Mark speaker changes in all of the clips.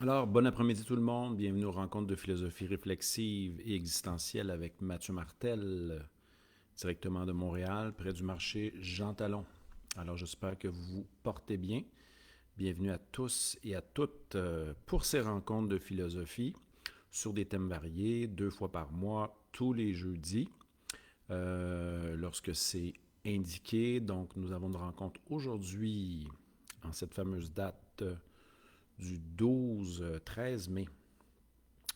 Speaker 1: Alors, bon après-midi tout le monde. Bienvenue aux rencontres de philosophie réflexive et existentielle avec Mathieu Martel, directement de Montréal, près du marché Jean Talon. Alors, j'espère que vous vous portez bien. Bienvenue à tous et à toutes pour ces rencontres de philosophie sur des thèmes variés, 2 fois par mois, tous les jeudis, lorsque c'est indiqué. Donc, nous avons une rencontre aujourd'hui, en cette fameuse date du 13 mai.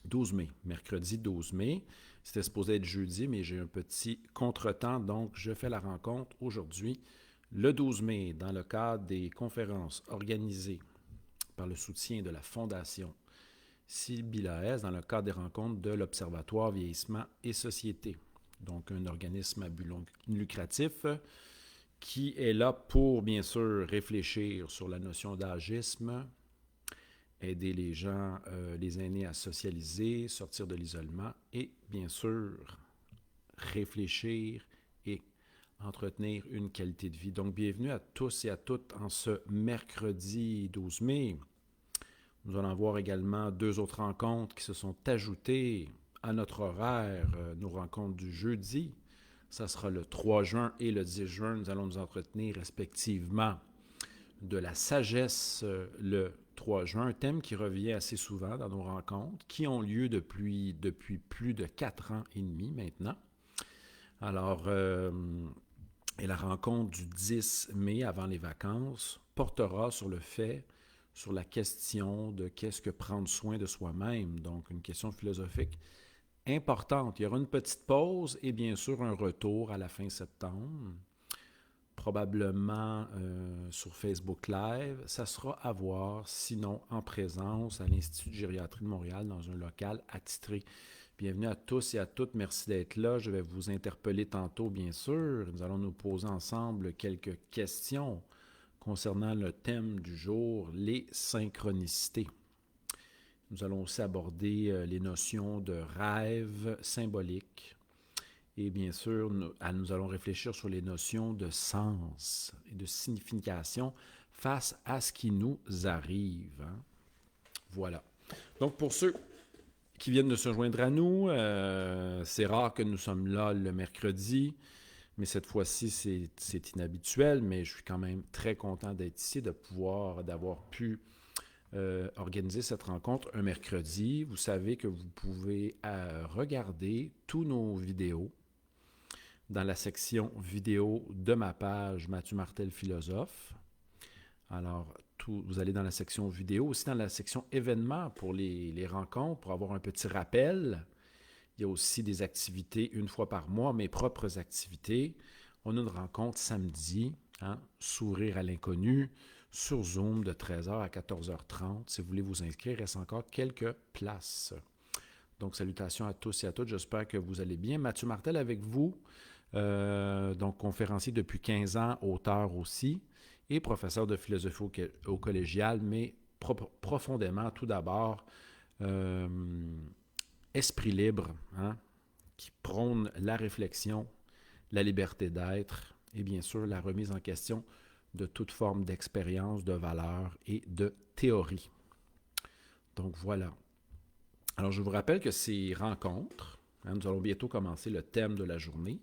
Speaker 1: 12 mai, mercredi 12 mai. C'était supposé être jeudi, mais j'ai un petit contretemps, donc je fais la rencontre aujourd'hui, le 12 mai, dans le cadre des conférences organisées par le soutien de la Fondation Sylbie-Laès, dans le cadre des rencontres de l'Observatoire Vieillissement et Société. Donc, un organisme à but lucratif qui est là pour, bien sûr, réfléchir sur la notion d'agisme, aider les gens, les aînés à socialiser, sortir de l'isolement et, bien sûr, réfléchir et entretenir une qualité de vie. Donc, bienvenue à tous et à toutes en ce mercredi 12 mai. Nous allons voir également 2 autres rencontres qui se sont ajoutées à notre horaire, nos rencontres du jeudi. Ça sera le 3 juin et le 10 juin. Nous allons nous entretenir respectivement de la sagesse le 3 juin, un thème qui revient assez souvent dans nos rencontres, qui ont lieu depuis plus de 4 ans et demi maintenant. Alors, et la rencontre du 10 mai avant les vacances portera sur le fait, sur la question de qu'est-ce que prendre soin de soi-même, donc une question philosophique importante. Il y aura une petite pause et bien sûr un retour à la fin septembre, probablement sur Facebook Live. Ça sera à voir, sinon en présence à l'Institut de gériatrie de Montréal dans un local attitré. Bienvenue à tous et à toutes. Merci d'être là. Je vais vous interpeller tantôt, bien sûr. Nous allons nous poser ensemble quelques questions concernant le thème du jour, les synchronicités. Nous allons aussi aborder les notions de rêve symbolique. Et bien sûr, nous allons réfléchir sur les notions de sens et de signification face à ce qui nous arrive. Hein? Voilà. Donc, pour ceux qui viennent de se joindre à nous, c'est rare que nous sommes là le mercredi, mais cette fois-ci, c'est inhabituel, mais je suis quand même très content d'être ici, d'avoir pu organiser cette rencontre un mercredi. Vous savez que vous pouvez regarder tous nos vidéos dans la section vidéo de ma page Mathieu Martel Philosophe. Alors, vous allez dans la section vidéo, aussi dans la section événements pour les rencontres, pour avoir un petit rappel. Il y a aussi des activités 1 fois par mois, mes propres activités. On a une rencontre samedi, hein, Sourire à l'inconnu, sur Zoom de 13h à 14h30. Si vous voulez vous inscrire, il reste encore quelques places. Donc, salutations à tous et à toutes. J'espère que vous allez bien. Mathieu Martel avec vous. Donc conférencier depuis 15 ans, auteur aussi, et professeur de philosophie au collégial, mais profondément, tout d'abord, euh, esprit libre, hein, qui prône la réflexion, la liberté d'être, et bien sûr la remise en question de toute forme d'expérience, de valeur et de théorie. Donc voilà. Alors je vous rappelle que ces rencontres, hein, nous allons bientôt commencer le thème de la journée,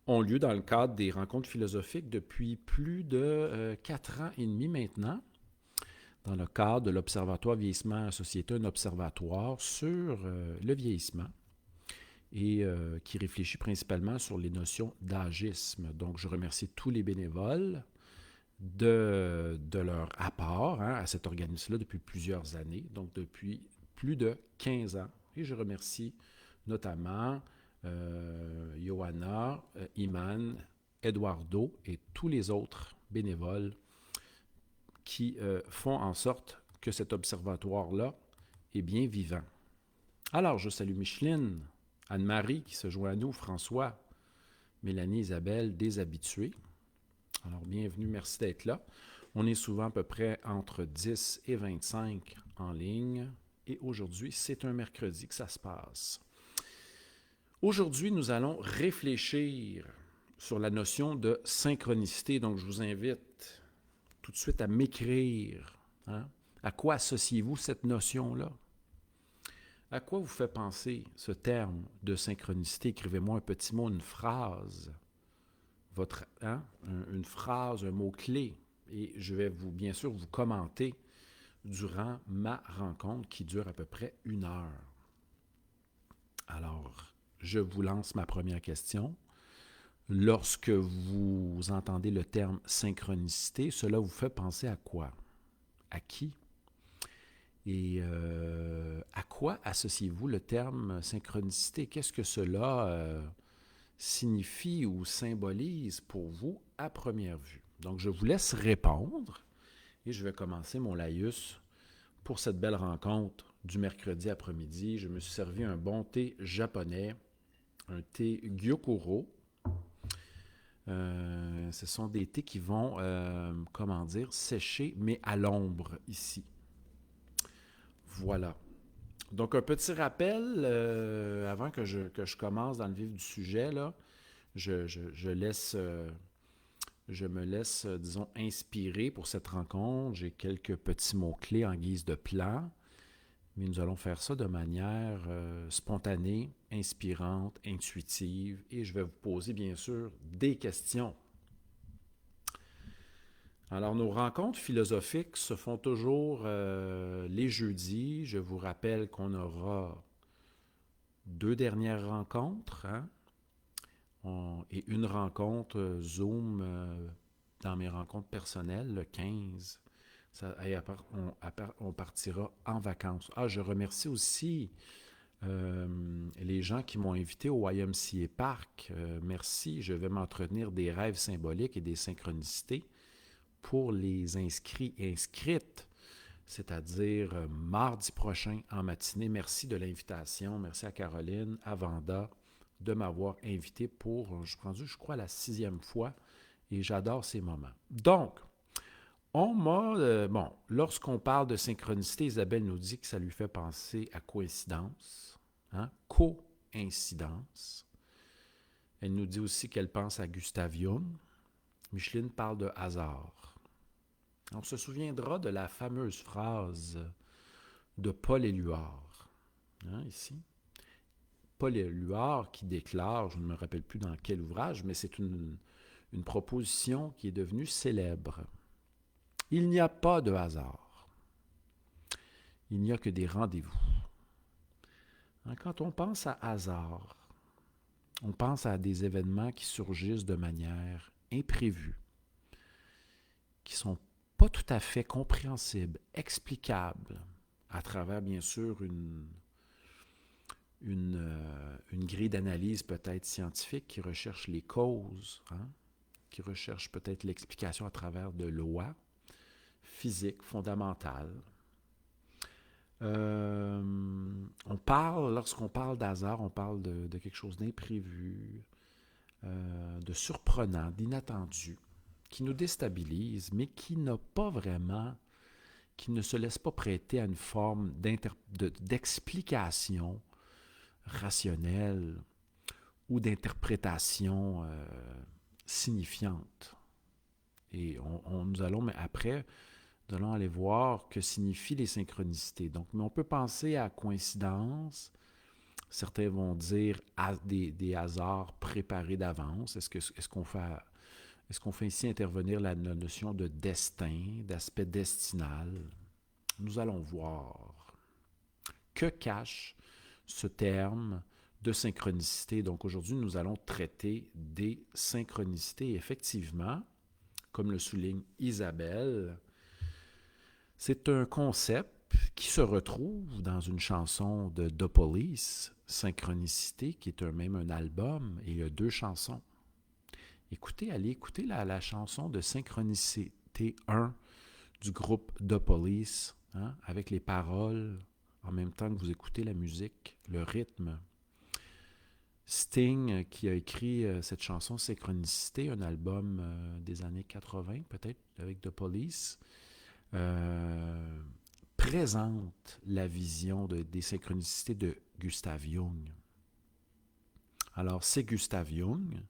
Speaker 1: ont lieu dans le cadre des rencontres philosophiques depuis plus de 4 ans et demi maintenant, dans le cadre de l'Observatoire Vieillissement et Société, un observatoire sur le vieillissement et qui réfléchit principalement sur les notions d'agisme. Donc, je remercie tous les bénévoles de leur apport, hein, à cet organisme-là depuis plusieurs années, donc depuis plus de 15 ans. Et je remercie notamment Johanna, Iman, Eduardo et tous les autres bénévoles qui font en sorte que cet observatoire-là est bien vivant. Alors, je salue Micheline, Anne-Marie qui se joint à nous, François, Mélanie, Isabelle, des habitués. Alors, bienvenue, merci d'être là. On est souvent à peu près entre 10 et 25 en ligne. Et aujourd'hui, c'est un mercredi que ça se passe. Aujourd'hui, nous allons réfléchir sur la notion de synchronicité. Donc, je vous invite tout de suite à m'écrire, hein, À quoi associez-vous cette notion-là? À quoi vous fait penser ce terme de synchronicité? Écrivez-moi un petit mot, une phrase, une phrase, un mot-clé. Et je vais bien sûr, vous commenter durant ma rencontre qui dure à peu près 1 heure. Alors, je vous lance ma première question. Lorsque vous entendez le terme synchronicité, cela vous fait penser à quoi? À qui? Et à quoi associez-vous le terme synchronicité? Qu'est-ce que cela signifie ou symbolise pour vous à première vue? Donc, je vous laisse répondre et je vais commencer mon laïus pour cette belle rencontre du mercredi après-midi. Je me suis servi un bon thé japonais, un thé Gyokuro. Ce sont des thés qui vont, sécher, mais à l'ombre ici. Voilà. Donc, un petit rappel, avant que je commence dans le vif du sujet, là, je me laisse, disons, inspirer pour cette rencontre. J'ai quelques petits mots-clés en guise de plan, mais nous allons faire ça de manière spontanée, inspirante, intuitive, et je vais vous poser, bien sûr, des questions. Alors, nos rencontres philosophiques se font toujours les jeudis. Je vous rappelle qu'on aura 2 dernières rencontres, et une rencontre Zoom dans mes rencontres personnelles, le 15. On partira en vacances. Je remercie aussi les gens qui m'ont invité au YMCA Park. Merci, je vais m'entretenir des rêves symboliques et des synchronicités pour les inscrits et inscrites, c'est-à-dire mardi prochain en matinée. Merci de l'invitation. Merci à Caroline, à Vanda de m'avoir invité pour, je crois, la 6e fois et j'adore ces moments. Donc, lorsqu'on parle de synchronicité, Isabelle nous dit que ça lui fait penser à coïncidence, coïncidence. Elle nous dit aussi qu'elle pense à Gustav Jung. Micheline parle de hasard. On se souviendra de la fameuse phrase de Paul Éluard, ici. Paul Éluard qui déclare, je ne me rappelle plus dans quel ouvrage, mais c'est une proposition qui est devenue célèbre. Il n'y a pas de hasard. Il n'y a que des rendez-vous. Quand on pense à hasard, on pense à des événements qui surgissent de manière imprévue, qui ne sont pas tout à fait compréhensibles, explicables, à travers, bien sûr, une grille d'analyse peut-être scientifique qui recherche les causes, qui recherche peut-être l'explication à travers de lois physiques fondamentales. Lorsqu'on parle d'hasard, on parle de quelque chose d'imprévu, de surprenant, d'inattendu, qui nous déstabilise, mais qui n'a pas vraiment, qui ne se laisse pas prêter à une forme d'explication rationnelle ou d'interprétation signifiante. Et nous allons aller voir que signifient les synchronicités. Donc, mais on peut penser à coïncidence. Certains vont dire des hasards préparés d'avance. Est-ce qu'on fait ici intervenir la notion de destin, d'aspect destinal? Nous allons voir. Que cache ce terme de synchronicité? Donc aujourd'hui, nous allons traiter des synchronicités. Effectivement, comme le souligne Isabelle, c'est un concept qui se retrouve dans une chanson de The Police, Synchronicité, qui est même un album, et il y a 2 chansons. Allez écouter la chanson de Synchronicité 1 du groupe The Police, avec les paroles, en même temps que vous écoutez la musique, le rythme. Sting, qui a écrit cette chanson Synchronicité, un album des années 80, peut-être, avec The Police, présente la vision des synchronicités de Gustav Jung. Alors, c'est Gustav Jung.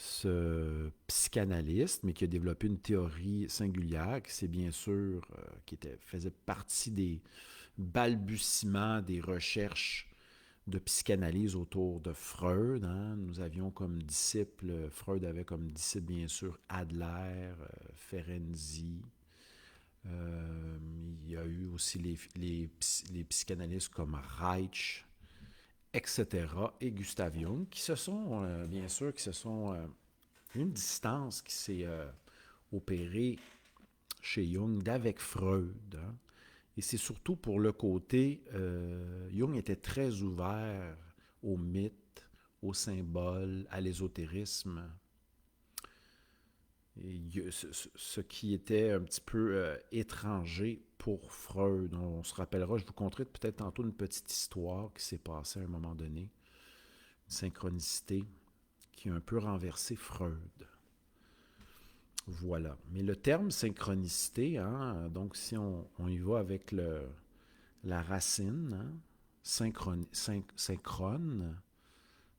Speaker 1: ce psychanalyste, mais qui a développé une théorie singulière, qui c'est bien sûr, faisait partie des balbutiements des recherches de psychanalyse autour de Freud. Hein. Nous avions comme disciples, Freud avait comme disciples bien sûr Adler, Ferenczi. Il y a eu aussi les psychanalystes comme Reich, etc. et Gustav Jung, qui se sont, bien sûr, une distance qui s'est opérée chez Jung d'avec Freud. Hein. Et c'est surtout pour le côté, Jung était très ouvert aux mythes, aux symboles, à l'ésotérisme. Et ce qui était un petit peu étranger pour Freud. On se rappellera, je vous conterai peut-être tantôt une petite histoire qui s'est passée à un moment donné, une synchronicité qui a un peu renversé Freud. Voilà. Mais le terme synchronicité, hein, donc si on y va avec la racine, hein, synchrone,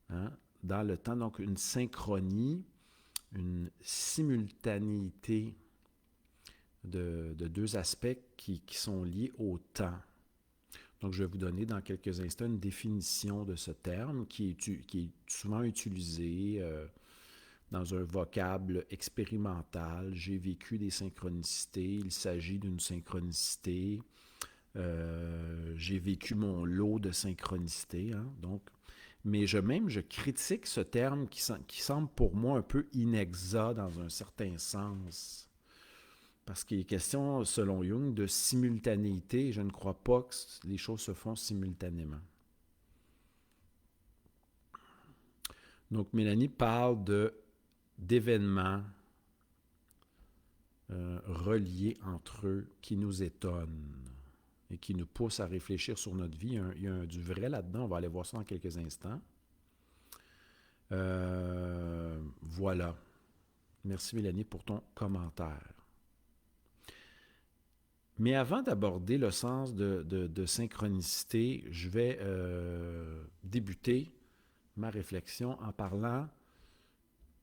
Speaker 1: hein, dans le temps, donc une synchronie, une simultanéité de deux aspects qui sont liés au temps. Donc, je vais vous donner dans quelques instants une définition de ce terme qui est souvent utilisé dans un vocable expérimental. J'ai vécu des synchronicités, il s'agit d'une synchronicité. J'ai vécu mon lot de synchronicité. Hein, donc, mais je critique ce terme qui semble pour moi un peu inexact dans un certain sens. Parce qu'il est question, selon Jung, de simultanéité. Je ne crois pas que les choses se font simultanément. Donc, Mélanie parle d'événements reliés entre eux qui nous étonnent et qui nous poussent à réfléchir sur notre vie. Il y a du vrai là-dedans. On va aller voir ça dans quelques instants. Voilà. Merci Mélanie pour ton commentaire. Mais avant d'aborder le sens de synchronicité, je vais débuter ma réflexion en parlant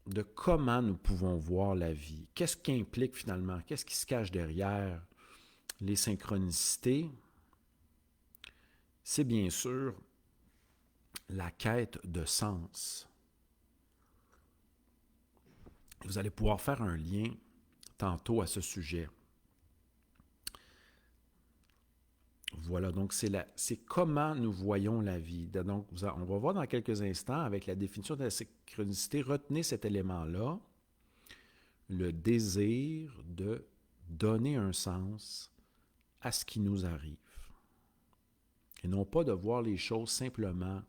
Speaker 1: de comment nous pouvons voir la vie. Qu'est-ce qui implique finalement? Qu'est-ce qui se cache derrière les synchronicités? C'est bien sûr la quête de sens. Vous allez pouvoir faire un lien tantôt à ce sujet. Voilà, donc c'est comment nous voyons la vie. Donc, on va voir dans quelques instants avec la définition de la synchronicité, retenez cet élément-là, le désir de donner un sens à ce qui nous arrive. Et non pas de voir les choses simplement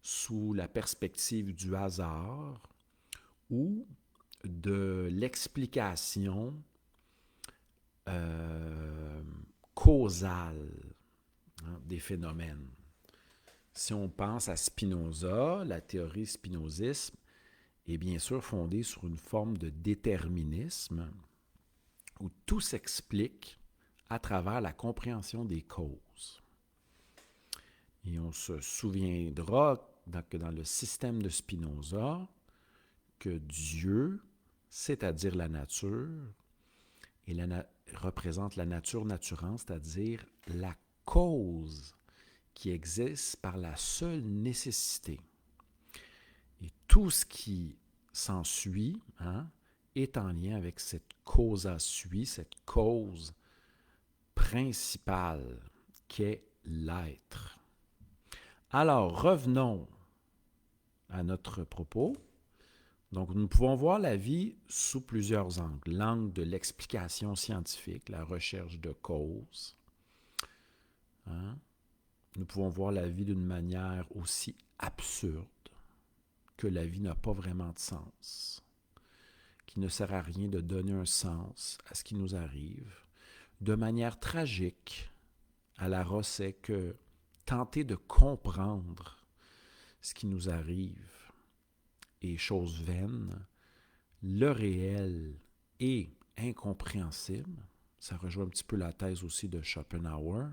Speaker 1: sous la perspective du hasard ou de l'explication causale des phénomènes. Si on pense à Spinoza, la théorie spinozisme est bien sûr fondée sur une forme de déterminisme où tout s'explique à travers la compréhension des causes. Et on se souviendra que dans le système de Spinoza, que Dieu, c'est-à-dire la nature, et représente la nature naturelle, c'est-à-dire la cause qui existe par la seule nécessité. Et tout ce qui s'ensuit est en lien avec cette causa sui, cette cause principale qu'est l'être. Alors, revenons à notre propos. Donc, nous pouvons voir la vie sous plusieurs angles. L'angle de l'explication scientifique, la recherche de causes. Nous pouvons voir la vie d'une manière aussi absurde que la vie n'a pas vraiment de sens, qu'il ne sert à rien de donner un sens à ce qui nous arrive, de manière tragique, à la Rosset, que tenter de comprendre ce qui nous arrive est chose vaine, le réel est incompréhensible, ça rejoint un petit peu la thèse aussi de Schopenhauer,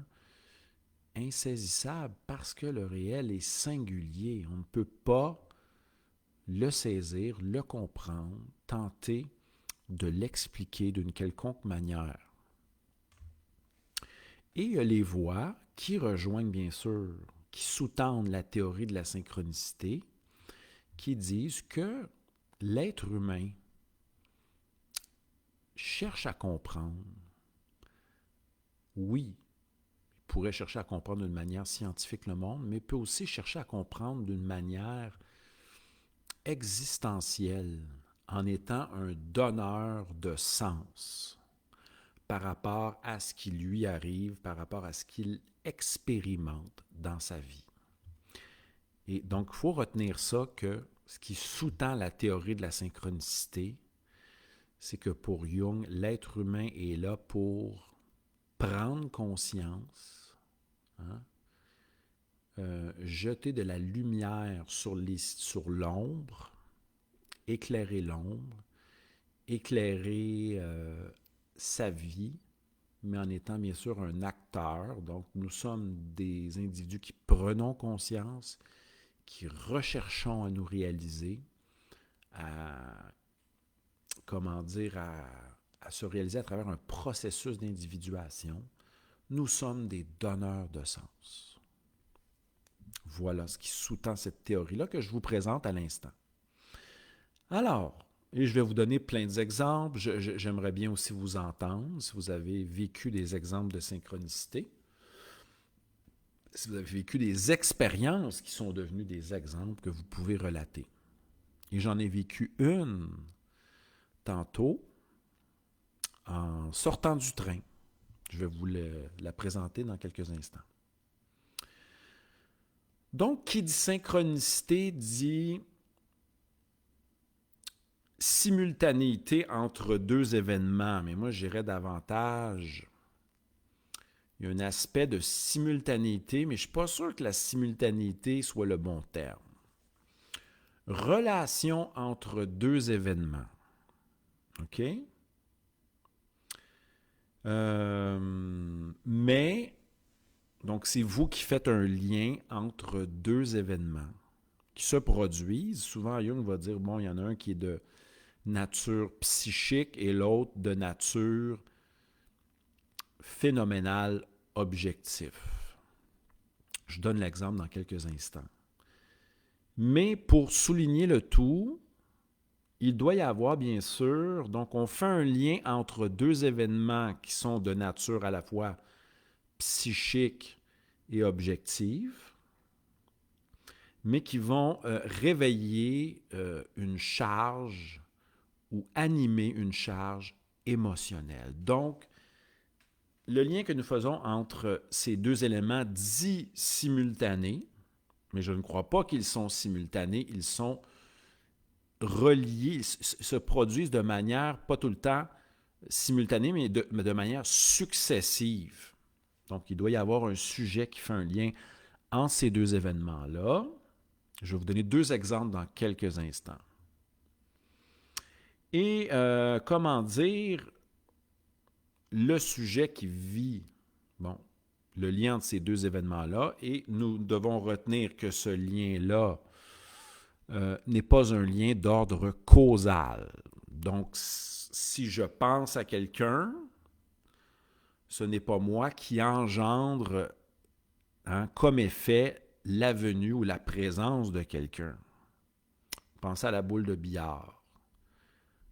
Speaker 1: insaisissable parce que le réel est singulier. On ne peut pas le saisir, le comprendre, tenter de l'expliquer d'une quelconque manière. Et il y a les voix qui rejoignent bien sûr, qui sous-tendent la théorie de la synchronicité, qui disent que l'être humain cherche à comprendre. Oui, il pourrait chercher à comprendre d'une manière scientifique le monde, mais peut aussi chercher à comprendre d'une manière existentielle, en étant un donneur de sens par rapport à ce qui lui arrive, par rapport à ce qu'il expérimente dans sa vie. Et donc, il faut retenir ça, que ce qui sous-tend la théorie de la synchronicité, c'est que pour Jung, l'être humain est là pour prendre conscience, hein, jeter de la lumière sur l'ombre, éclairer l'ombre, éclairer sa vie, mais en étant bien sûr un acteur. Donc, nous sommes des individus qui prenons conscience, qui recherchons à nous réaliser, à se réaliser à travers un processus d'individuation. Nous sommes des donneurs de sens. Voilà ce qui sous-tend cette théorie-là que je vous présente à l'instant. Alors, et je vais vous donner plein d'exemples. J'aimerais bien aussi vous entendre, si vous avez vécu des exemples de synchronicité, si vous avez vécu des expériences qui sont devenues des exemples que vous pouvez relater. Et j'en ai vécu une tantôt en sortant du train. Je vais vous la présenter dans quelques instants. Donc, qui dit synchronicité dit simultanéité entre deux événements, mais moi j'irais davantage. Il y a un aspect de simultanéité, mais je ne suis pas sûr que la simultanéité soit le bon terme. Relation entre deux événements. OK? Mais, donc c'est vous qui faites un lien entre deux événements qui se produisent. Souvent, Jung va dire, bon, il y en a un qui est de nature psychique et l'autre de nature phénoménale objectif. Je donne l'exemple dans quelques instants. Mais pour souligner le tout, il doit y avoir bien sûr, donc on fait un lien entre deux événements qui sont de nature à la fois psychique et objective, mais qui vont réveiller une charge ou animer une charge émotionnelle. Donc, le lien que nous faisons entre ces deux éléments dits simultanés, mais je ne crois pas qu'ils sont simultanés, ils sont reliés, ils se produisent de manière, pas tout le temps simultanée, mais de manière successive. Donc, il doit y avoir un sujet qui fait un lien entre ces deux événements-là. Je vais vous donner deux exemples dans quelques instants. Et comment dire, le sujet qui vit, bon, le lien entre ces deux événements-là, et nous devons retenir que ce lien-là n'est pas un lien d'ordre causal. Donc, si je pense à quelqu'un, ce n'est pas moi qui engendre comme effet la venue ou la présence de quelqu'un. Pensez à la boule de billard.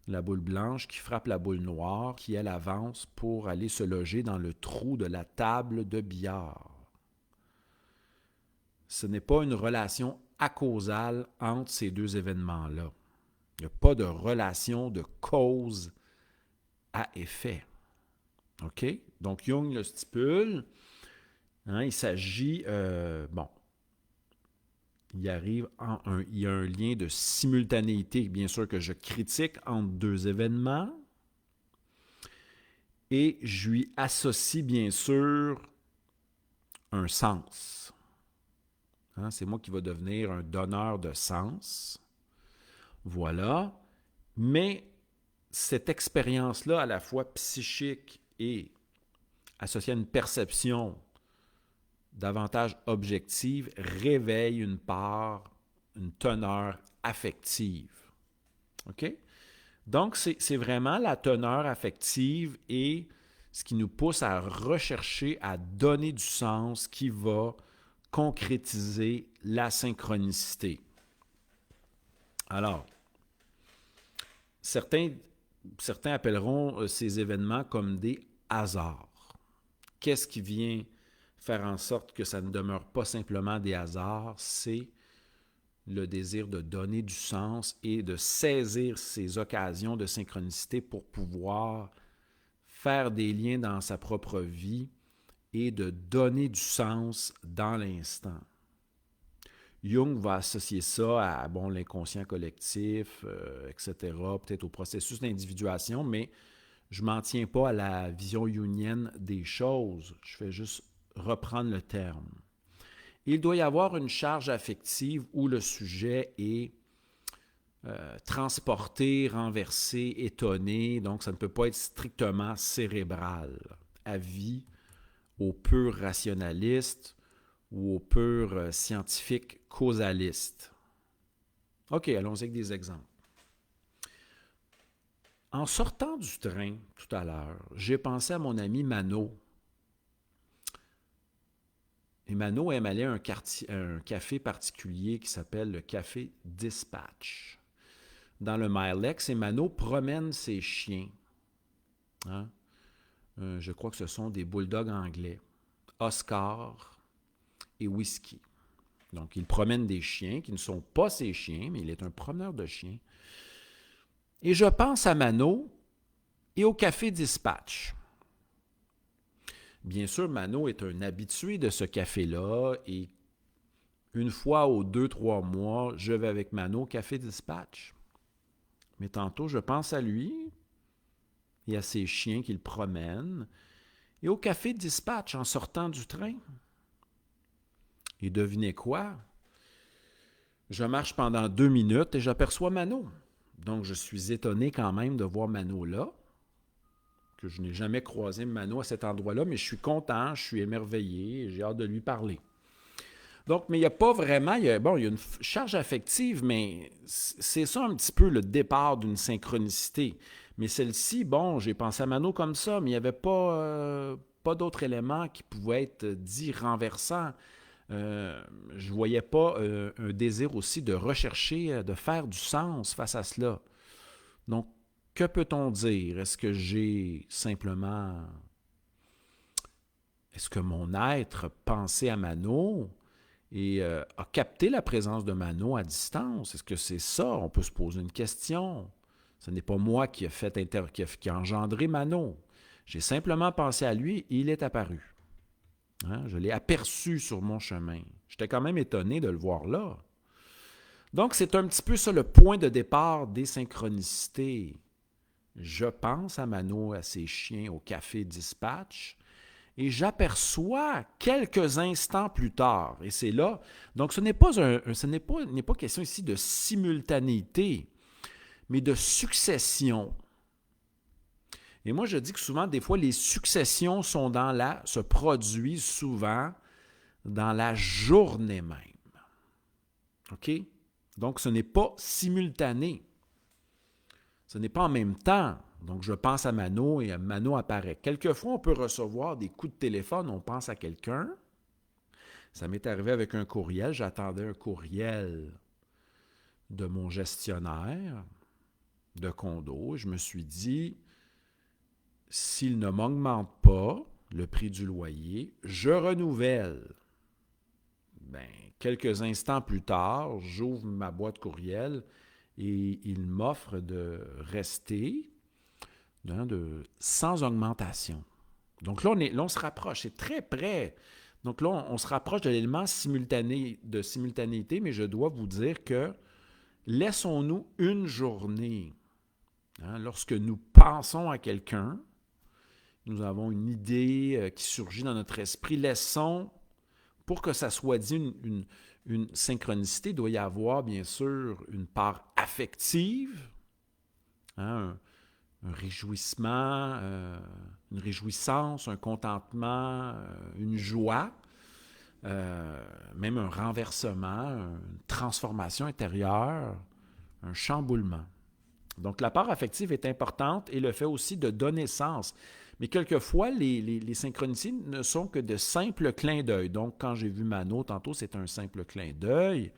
Speaker 1: La boule blanche qui frappe la boule noire, qui elle avance pour aller se loger dans le trou de la table de billard. Ce n'est pas une relation acausale entre ces deux événements-là. Il n'y a pas de relation de cause à effet. OK? Donc, Jung le stipule. Il s'agit, il y a un lien de simultanéité, bien sûr, que je critique entre deux événements. Et je lui associe, bien sûr, un sens. C'est moi qui va devenir un donneur de sens. Voilà. Mais cette expérience-là, à la fois psychique et associée à une perception davantage objective, réveille une part, une teneur affective. OK? Donc, c'est vraiment la teneur affective et ce qui nous pousse à rechercher, à donner du sens qui va concrétiser la synchronicité. Alors, certains appelleront ces événements comme des hasards. Qu'est-ce qui vient faire en sorte que ça ne demeure pas simplement des hasards? C'est le désir de donner du sens et de saisir ces occasions de synchronicité pour pouvoir faire des liens dans sa propre vie et de donner du sens dans l'instant. Jung va associer ça à l'inconscient collectif, etc., peut-être au processus d'individuation, mais je ne m'en tiens pas à la vision jungienne des choses. Je fais juste reprendre le terme. Il doit y avoir une charge affective où le sujet est transporté, renversé, étonné, donc ça ne peut pas être strictement cérébral, avis au pur rationaliste ou au pur scientifique causaliste. OK, allons-y avec des exemples. En sortant du train tout à l'heure, j'ai pensé à mon ami Mano. Et Mano aime aller à un café particulier qui s'appelle le Café Dispatch. Dans le Milex, et Mano promène ses chiens. Hein? Je crois que ce sont des bulldogs anglais. Oscar et Whisky. Donc, il promène des chiens qui ne sont pas ses chiens, mais il est un promeneur de chiens. Et je pense à Mano et au Café Dispatch. Bien sûr, Mano est un habitué de ce café-là et une fois aux 2-3 mois, je vais avec Mano au Café Dispatch. Mais tantôt, je pense à lui et à ses chiens qu'il promène et au Café Dispatch en sortant du train. Et devinez quoi? Je marche pendant 2 minutes et j'aperçois Mano. Donc, je suis étonné quand même de voir Mano là, que je n'ai jamais croisé Mano à cet endroit-là, mais je suis content, je suis émerveillé et j'ai hâte de lui parler. Donc, mais il n'y a pas vraiment, il y a une charge affective, mais c'est ça un petit peu le départ d'une synchronicité. Mais celle-ci, j'ai pensé à Mano comme ça, mais il n'y avait pas d'autres éléments qui pouvaient être dits renversants. Je ne voyais pas un désir aussi de rechercher, de faire du sens face à cela. Donc, que peut-on dire? Est-ce que mon être pensé à Mano et a capté la présence de Mano à distance? Est-ce que c'est ça? On peut se poser une question. Ce n'est pas moi qui a engendré Mano. J'ai simplement pensé à lui et il est apparu. Hein? Je l'ai aperçu sur mon chemin. J'étais quand même étonné de le voir là. Donc, c'est un petit peu ça le point de départ des synchronicités. Je pense à Mano, à ses chiens au Café Dispatch, et j'aperçois quelques instants plus tard, et c'est là, donc ce n'est pas question ici de simultanéité, mais de succession. Et moi, je dis que souvent, des fois, les successions se produisent souvent dans la journée même. OK? Donc, ce n'est pas simultané. Ce n'est pas en même temps. Donc, je pense à Mano et Mano apparaît. Quelquefois, on peut recevoir des coups de téléphone, on pense à quelqu'un. Ça m'est arrivé avec un courriel. J'attendais un courriel de mon gestionnaire de condo. Je me suis dit, s'il ne m'augmente pas le prix du loyer, je renouvelle. Quelques instants plus tard, j'ouvre ma boîte courriel et il m'offre de rester sans augmentation. Donc là, on se rapproche, c'est très près. Donc là, on se rapproche de l'élément de simultanéité, mais je dois vous dire que laissons-nous une journée. Hein, lorsque nous pensons à quelqu'un, nous avons une idée qui surgit dans notre esprit, laissons, pour que ça soit dit une synchronicité, il doit y avoir bien sûr une part affective, hein, un réjouissement, une réjouissance, un contentement, une joie, même un renversement, une transformation intérieure. un chamboulement. Donc, la part affective est importante et le fait aussi de donner sens. Mais quelquefois, les synchronicités ne sont que de simples clins d'œil. Donc, quand j'ai vu Mano tantôt, c'est un simple clin d'œil.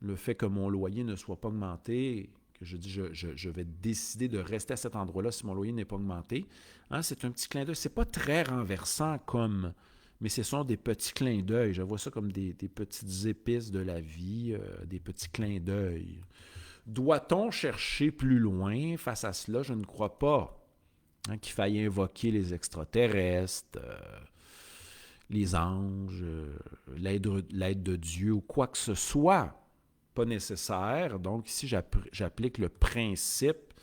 Speaker 1: Le fait que mon loyer ne soit pas augmenté, que je dis je vais décider de rester à cet endroit-là si mon loyer n'est pas augmenté, hein, c'est un petit clin d'œil. Ce n'est pas très renversant comme, mais ce sont des petits clins d'œil. Je vois ça comme des petites épices de la vie, des petits clins d'œil. Doit-on chercher plus loin face à cela? Je ne crois pas, hein, qu'il faille invoquer les extraterrestres, les anges, l'aide de Dieu ou quoi que ce soit. Pas nécessaire. Donc ici, j'applique le principe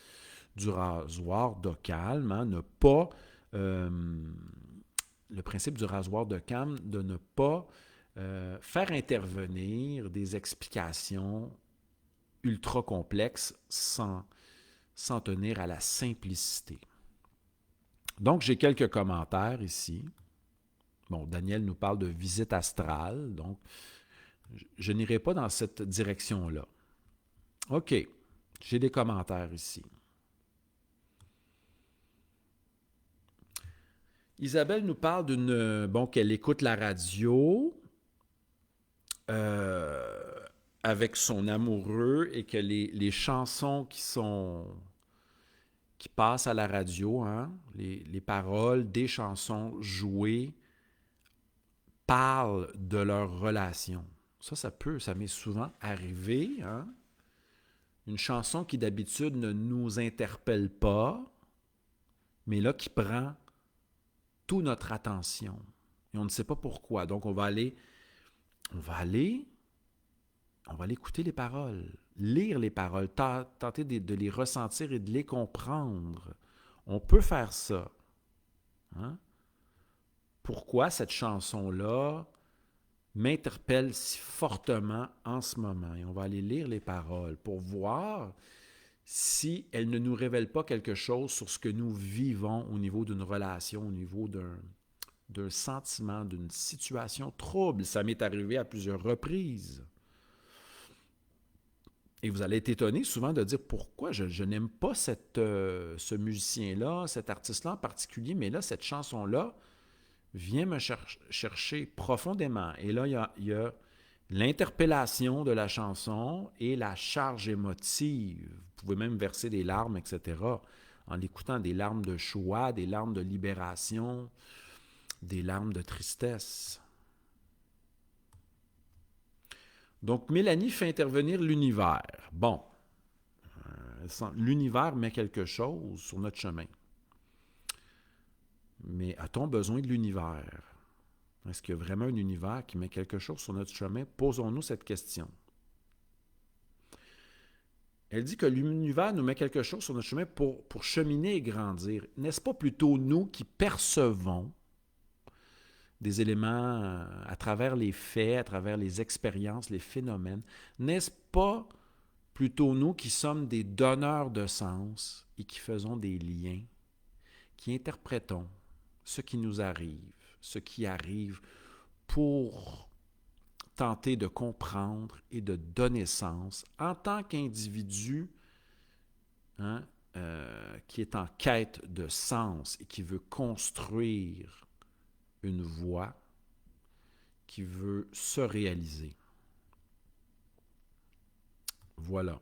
Speaker 1: du rasoir d'Occam, hein, ne pas le principe du rasoir d'Occam de ne pas faire intervenir des explications ultra complexes sans tenir à la simplicité. Donc, j'ai quelques commentaires ici. Bon, Daniel nous parle de visite astrale, donc je n'irai pas dans cette direction-là. OK, j'ai des commentaires ici. Isabelle nous parle qu'elle écoute la radio avec son amoureux et que les chansons qui passent à la radio, hein, les paroles des chansons jouées parlent de leur relation. Ça m'est souvent arrivé, hein? Une chanson qui d'habitude ne nous interpelle pas, mais là qui prend toute notre attention. Et on ne sait pas pourquoi. Donc on va aller écouter les paroles, lire les paroles, tenter de les ressentir et de les comprendre. On peut faire ça. Hein? Pourquoi cette chanson-là m'interpelle si fortement en ce moment? Et on va aller lire les paroles pour voir si elles ne nous révèlent pas quelque chose sur ce que nous vivons au niveau d'une relation, au niveau d'un sentiment, d'une situation trouble. Ça m'est arrivé à plusieurs reprises. Et vous allez être étonné souvent de dire pourquoi je n'aime pas ce musicien-là, cet artiste-là en particulier, mais là, cette chanson-là vient me chercher profondément. Et là, il y a l'interpellation de la chanson et la charge émotive. Vous pouvez même verser des larmes, etc. En l'écoutant, des larmes de joie, des larmes de libération, des larmes de tristesse. Donc, Mélanie fait intervenir l'univers. Bon, l'univers met quelque chose sur notre chemin. Mais a-t-on besoin de l'univers? Est-ce qu'il y a vraiment un univers qui met quelque chose sur notre chemin? Posons-nous cette question. Elle dit que l'univers nous met quelque chose sur notre chemin pour cheminer et grandir. N'est-ce pas plutôt nous qui percevons des éléments à travers les faits, à travers les expériences, les phénomènes? N'est-ce pas plutôt nous qui sommes des donneurs de sens et qui faisons des liens, qui interprétons ce qui nous arrive, ce qui arrive pour tenter de comprendre et de donner sens en tant qu'individu, hein, qui est en quête de sens et qui veut construire une voie, qui veut se réaliser. Voilà.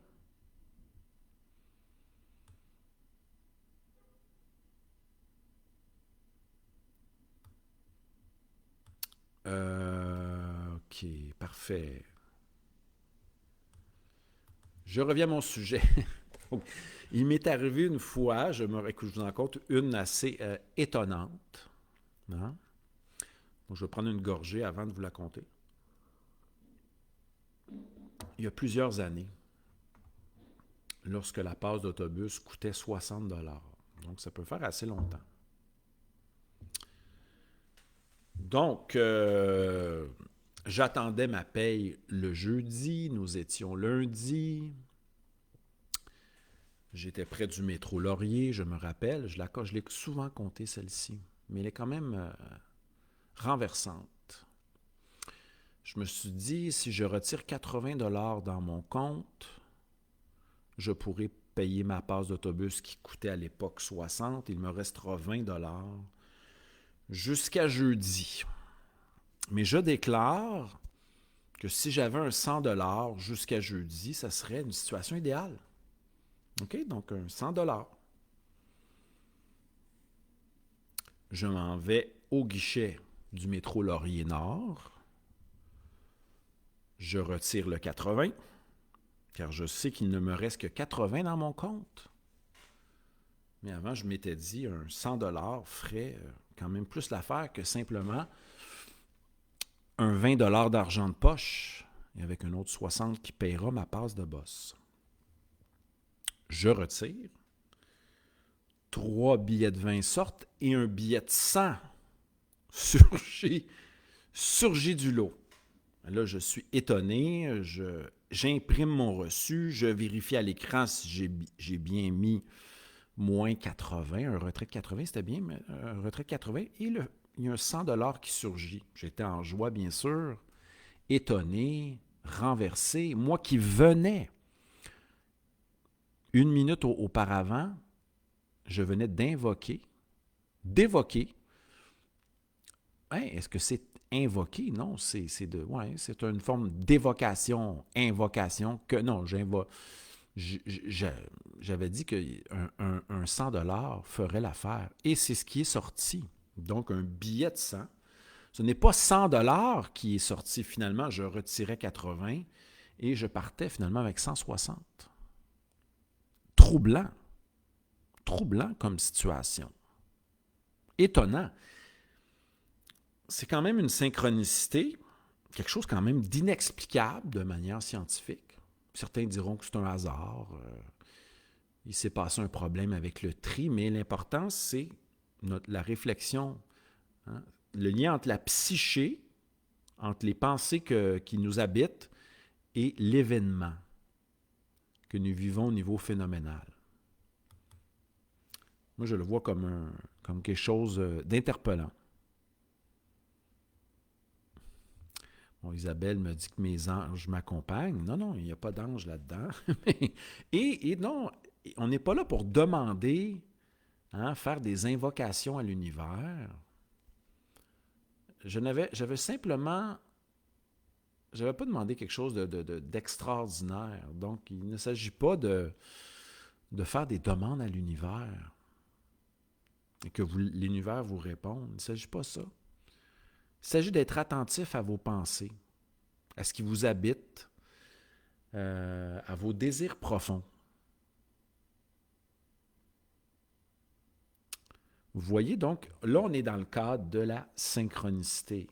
Speaker 1: OK, parfait. Je reviens à mon sujet. Il m'est arrivé une fois, je vous en compte une assez étonnante. Hein? Donc, je vais prendre une gorgée avant de vous la conter. Il y a plusieurs années, lorsque la passe d'autobus coûtait 60 $. Donc, ça peut faire assez longtemps. Donc, j'attendais ma paye le jeudi, nous étions lundi. J'étais près du métro Laurier, je me rappelle. Je l'ai souvent comptée, celle-ci. Mais elle est quand même renversante. Je me suis dit, si je retire 80 $ dans mon compte, je pourrai payer ma passe d'autobus qui coûtait à l'époque 60. Il me restera 20 jusqu'à jeudi. Mais je déclare que si j'avais un 100 jusqu'à jeudi, ça serait une situation idéale. OK? Donc, un 100 Je m'en vais au guichet du métro Laurier-Nord. Je retire le 80, car je sais qu'il ne me reste que 80 dans mon compte. Mais avant, je m'étais dit, un 100 ferait quand même plus l'affaire que simplement un 20 d'argent de poche, et avec un autre 60 qui paiera ma passe de boss. Je retire. 3 billets de 20 sortent et un billet de 100 surgit du lot. Là, je suis étonné. J'imprime mon reçu. Je vérifie à l'écran si j'ai bien mis moins 80. Un retrait de 80, c'était bien, mais un retrait de 80. Et il y a un 100 qui surgit. J'étais en joie, bien sûr, étonné, renversé. Moi qui venais, une minute auparavant, je venais d'évoquer. Est-ce que c'est invoquer? Non, c'est une forme d'évocation, invocation, que non, j'avais dit qu'un 100 ferait l'affaire. Et c'est ce qui est sorti. Donc, un billet de 100. Ce n'est pas 100 qui est sorti finalement. Je retirais 80 et je partais finalement avec 160. Troublant comme situation. Étonnant. C'est quand même une synchronicité, quelque chose quand même d'inexplicable de manière scientifique. Certains diront que c'est un hasard. Il s'est passé un problème avec le tri, mais l'important, c'est la réflexion, hein, le lien entre la psyché, entre les pensées qui nous habitent et l'événement que nous vivons au niveau phénoménal. Moi, je le vois comme quelque chose d'interpellant. Bon, Isabelle me dit que mes anges m'accompagnent. Non, il n'y a pas d'ange là-dedans. et non, on n'est pas là pour demander, faire des invocations à l'univers. J'avais pas demandé quelque chose d'extraordinaire. Donc, il ne s'agit pas de faire des demandes à l'univers et que l'univers vous réponde. Il ne s'agit pas de ça. Il s'agit d'être attentif à vos pensées, à ce qui vous habite, à vos désirs profonds. Vous voyez, donc, là, on est dans le cadre de la synchronicité.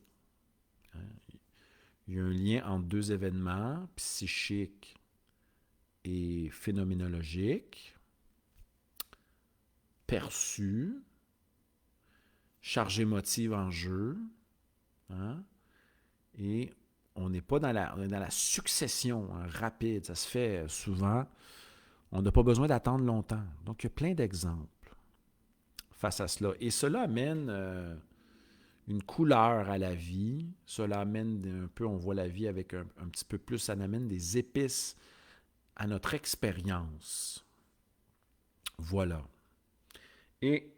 Speaker 1: Il y a un lien entre deux événements, psychiques et phénoménologiques, perçus, charge émotive en jeu, et on n'est pas dans la succession rapide. Ça se fait souvent. On n'a pas besoin d'attendre longtemps. Donc, il y a plein d'exemples face à cela. Et cela amène une couleur à la vie. Cela amène un peu, on voit la vie avec un petit peu plus, ça amène des épices à notre expérience. Voilà. Et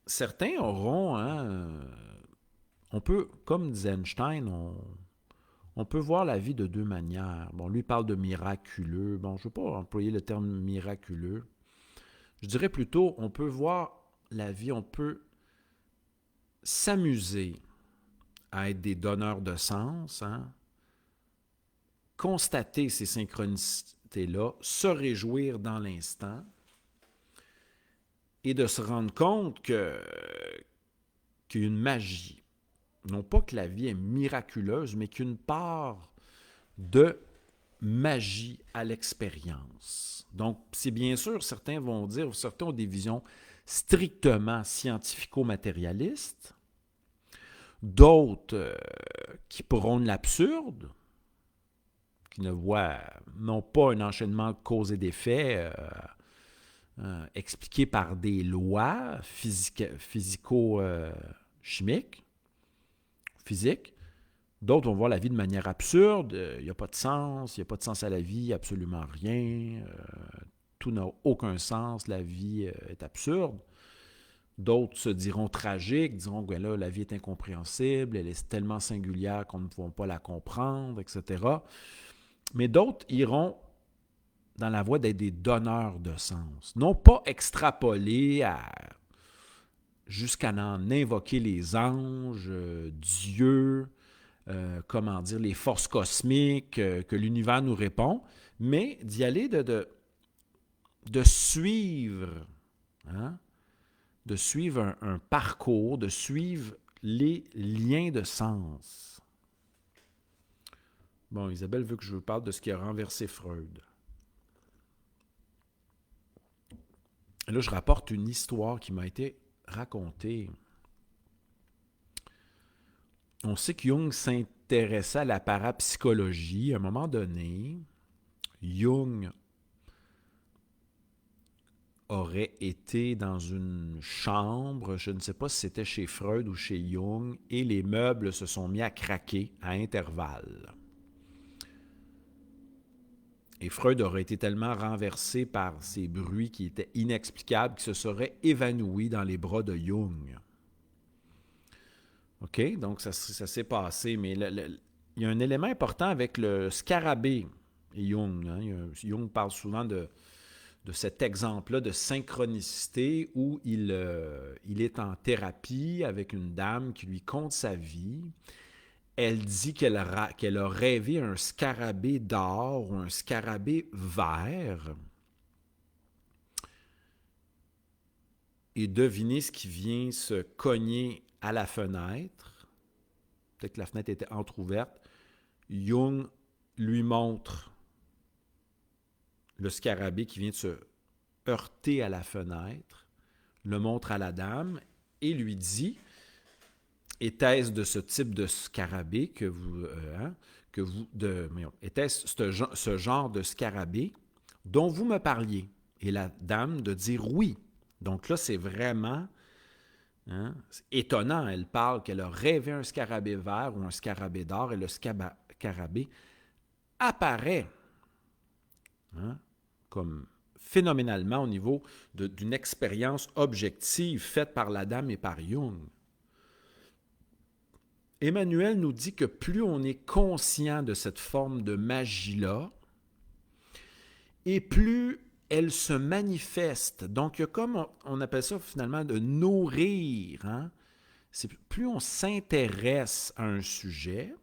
Speaker 1: certains auront, on peut, comme disait Einstein, on peut voir la vie de deux manières. Bon, lui parle de miraculeux. Bon, je ne veux pas employer le terme miraculeux. Je dirais plutôt, on peut voir la vie, on peut s'amuser à être des donneurs de sens, constater ces synchronicités-là, se réjouir dans l'instant et de se rendre compte qu'il y a une magie. Non pas que la vie est miraculeuse, mais qu'une part de magie à l'expérience. Donc, c'est bien sûr, certains vont dire, certains ont des visions strictement scientifico-matérialistes, d'autres qui prônent l'absurde, qui ne voient non pas un enchaînement de causes et d'effets expliqué par des lois physico-chimiques, physiques, D'autres vont voir la vie de manière absurde. Il n'y a pas de sens, il n'y a pas de sens à la vie, absolument rien. Tout n'a aucun sens, la vie est absurde. D'autres se diront tragiques, diront que là, la vie est incompréhensible, elle est tellement singulière qu'on ne peut pas la comprendre, etc. Mais d'autres iront dans la voie d'être des donneurs de sens. Non pas extrapoler jusqu'à en invoquer les anges, Dieu, comment dire, les forces cosmiques, que l'univers nous répond, mais d'y aller de suivre, hein, de suivre un parcours, de suivre les liens de sens. Bon, Isabelle veut que je vous parle de ce qui a renversé Freud. Et là, je rapporte une histoire qui m'a été racontée. On sait que Jung s'intéressait à la parapsychologie. À un moment donné, Jung aurait été dans une chambre, je ne sais pas si c'était chez Freud ou chez Jung, et les meubles se sont mis à craquer à intervalles. Et Freud aurait été tellement renversé par ces bruits qui étaient inexplicables qu'il se serait évanoui dans les bras de Jung. OK? Donc, ça s'est passé. Mais il y a un élément important avec le scarabée et Jung. Hein? Jung parle souvent de cet exemple-là de synchronicité où il est en thérapie avec une dame qui lui conte sa vie. Elle dit qu'elle a rêvé un scarabée d'or ou un scarabée vert. Et devinez ce qui vient se cogner à la fenêtre. Peut-être que la fenêtre était entrouverte. Jung lui montre le scarabée qui vient de se heurter à la fenêtre, le montre à la dame et lui dit « Était-ce de ce type de scarabée était-ce ce genre de scarabée dont vous me parliez? » Et la dame de dire « Oui. » Donc là, c'est vraiment étonnant. Elle parle qu'elle a rêvé un scarabée vert ou un scarabée d'or et le scarabée apparaît comme phénoménalement au niveau d'une expérience objective faite par la dame et par Jung. Emmanuel nous dit que plus on est conscient de cette forme de magie-là, et plus elle se manifeste. Donc, il y a comme, on appelle ça finalement de nourrir. Hein? Plus on s'intéresse à un sujet,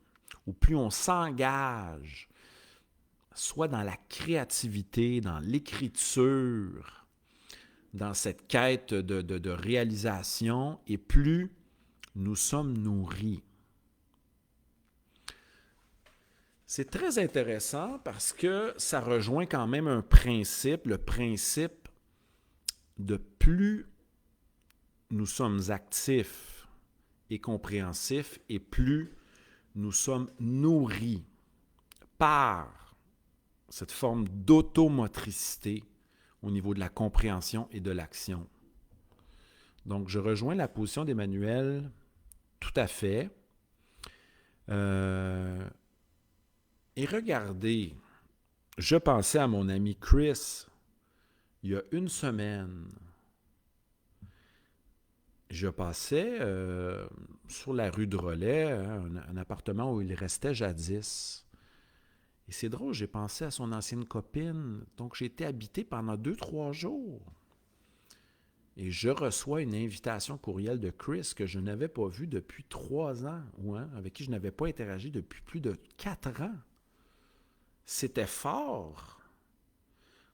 Speaker 1: ou plus on s'engage, soit dans la créativité, dans l'écriture, dans cette quête de réalisation, et plus nous sommes nourris. C'est très intéressant parce que ça rejoint quand même un principe, le principe de plus nous sommes actifs et compréhensifs et plus nous sommes nourris par cette forme d'automotricité au niveau de la compréhension et de l'action. Donc, je rejoins la position d'Emmanuel tout à fait. Et regardez, je pensais à mon ami Chris il y a une semaine. Je passais sur la rue de Relais, un appartement où il restait jadis. Et c'est drôle, j'ai pensé à son ancienne copine. Donc, j'ai été habité pendant 2-3 jours. Et je reçois une invitation courriel de Chris que je n'avais pas vu depuis 3 ans, avec qui je n'avais pas interagi depuis plus de 4 ans. C'était fort.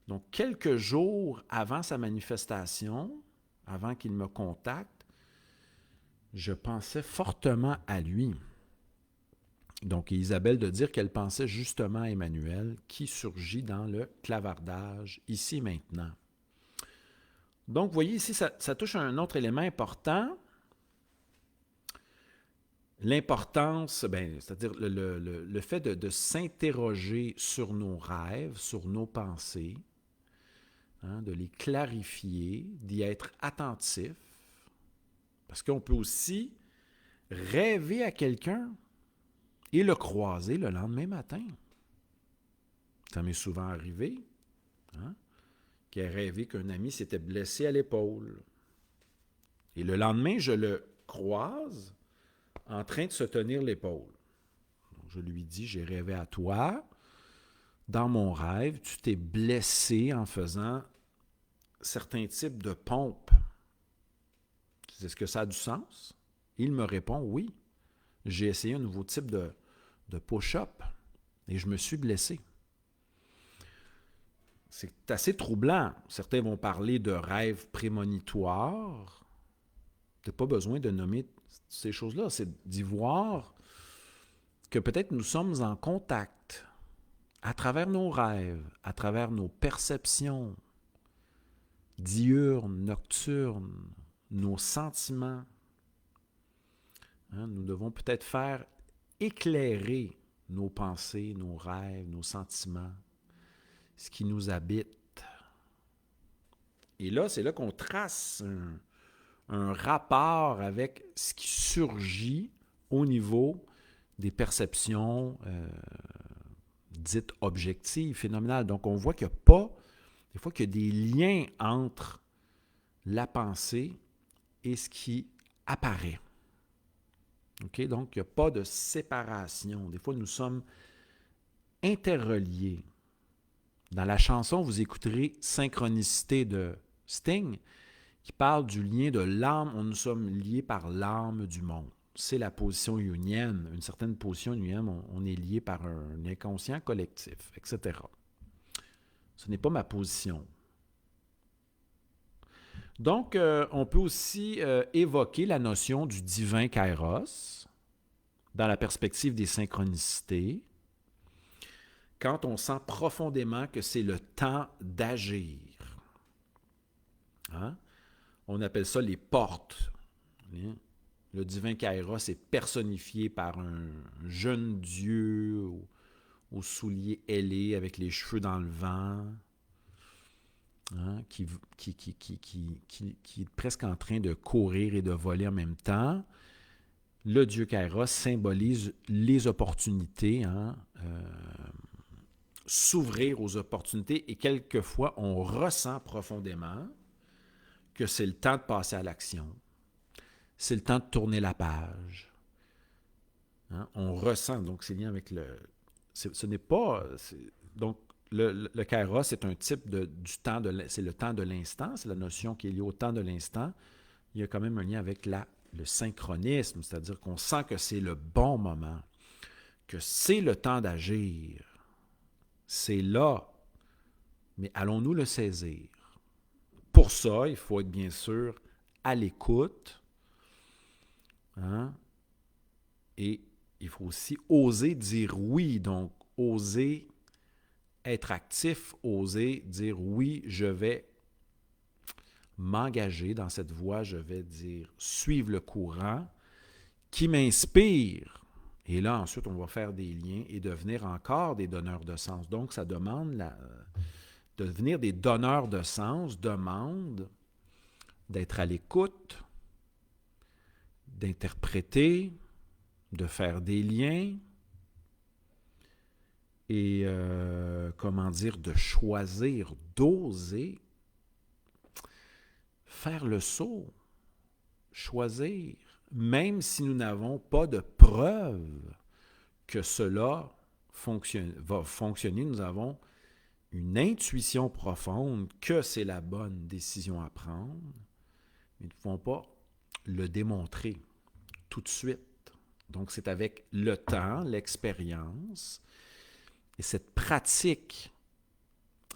Speaker 1: Donc, quelques jours avant sa manifestation, avant qu'il me contacte, je pensais fortement à lui. Donc, Isabelle de dire qu'elle pensait justement à Emmanuel qui surgit dans le clavardage, ici maintenant. Donc, vous voyez ici, ça touche à un autre élément important. L'importance, c'est-à-dire le fait de s'interroger sur nos rêves, sur nos pensées, de les clarifier, d'y être attentif. Parce qu'on peut aussi rêver à quelqu'un et le croiser le lendemain matin. Ça m'est souvent arrivé, hein, qui a rêvé qu'un ami s'était blessé à l'épaule. Et le lendemain, je le croise en train de se tenir l'épaule. Donc, je lui dis, j'ai rêvé à toi. Dans mon rêve, tu t'es blessé en faisant certains types de pompes. Est-ce que ça a du sens? Il me répond, oui. J'ai essayé un nouveau type de push-up et je me suis blessé. C'est assez troublant. Certains vont parler de rêves prémonitoires. Tu n'as pas besoin de nommer ces choses-là. C'est d'y voir que peut-être nous sommes en contact à travers nos rêves, à travers nos perceptions diurnes, nocturnes, nos sentiments. Hein, nous devons peut-être faire éclairer nos pensées, nos rêves, nos sentiments, ce qui nous habite. Et là, c'est là qu'on trace un rapport avec ce qui surgit au niveau des perceptions dites objectives, phénoménales. Donc, on voit qu'il n'y a pas, des fois, qu'il y a des liens entre la pensée et ce qui apparaît. OK? Donc, il n'y a pas de séparation. Des fois, nous sommes interreliés. Dans la chanson, vous écouterez Synchronicité de Sting, qui parle du lien de l'âme. Nous sommes liés par l'âme du monde. C'est la position jungienne, une certaine position jungienne. On est lié par un inconscient collectif, etc. Ce n'est pas ma position. Donc, on peut aussi évoquer la notion du divin kairos dans la perspective des synchronicités, quand on sent profondément que c'est le temps d'agir. Hein? On appelle ça les portes. Le divin kairos est personnifié par un jeune dieu aux souliers ailés avec les cheveux dans le vent, hein, qui est presque en train de courir et de voler en même temps. Le dieu Kairos symbolise les opportunités, hein, s'ouvrir aux opportunités, et quelquefois on ressent profondément que c'est le temps de passer à l'action, c'est le temps de tourner la page. Hein, on ressent, donc c'est lié avec le... Ce n'est pas... Donc, le Kairos, c'est un type du temps, c'est le temps de l'instant, c'est la notion qui est liée au temps de l'instant. Il y a quand même un lien avec le synchronisme, c'est-à-dire qu'on sent que c'est le bon moment, que c'est le temps d'agir. C'est là, mais allons-nous le saisir? Pour ça, il faut être bien sûr à l'écoute, hein? Et il faut aussi oser dire oui, donc oser être actif, oser dire oui, je vais m'engager dans cette voie, je vais dire suivre le courant qui m'inspire. Et là, ensuite, on va faire des liens et devenir encore des donneurs de sens. Donc, ça demande devenir des donneurs de sens, demande d'être à l'écoute, d'interpréter, de faire des liens et, de choisir, d'oser faire le saut, choisir, même si nous n'avons pas de preuve que cela va fonctionner, nous avons une intuition profonde que c'est la bonne décision à prendre, mais nous ne pouvons pas le démontrer tout de suite. Donc, c'est avec le temps, l'expérience et cette pratique.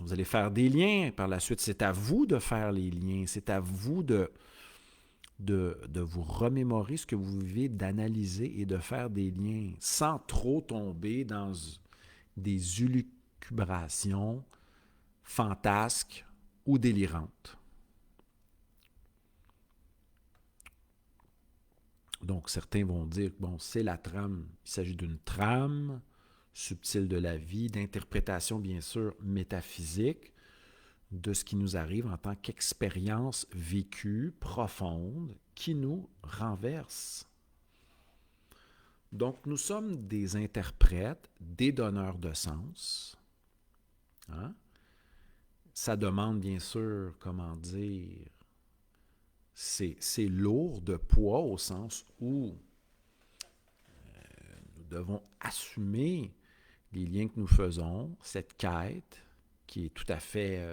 Speaker 1: Vous allez faire des liens par la suite. C'est à vous de faire les liens. C'est à vous de vous remémorer ce que vous vivez, d'analyser et de faire des liens sans trop tomber dans des élucubrations fantasques ou délirantes. Donc, certains vont dire, bon, c'est la trame, il s'agit d'une trame subtile de la vie, d'interprétation, bien sûr, métaphysique, de ce qui nous arrive en tant qu'expérience vécue, profonde, qui nous renverse. Donc, nous sommes des interprètes, des donneurs de sens. Hein? Ça demande, bien sûr, comment dire, c'est lourd de poids au sens où nous devons assumer les liens que nous faisons, cette quête qui est tout à fait,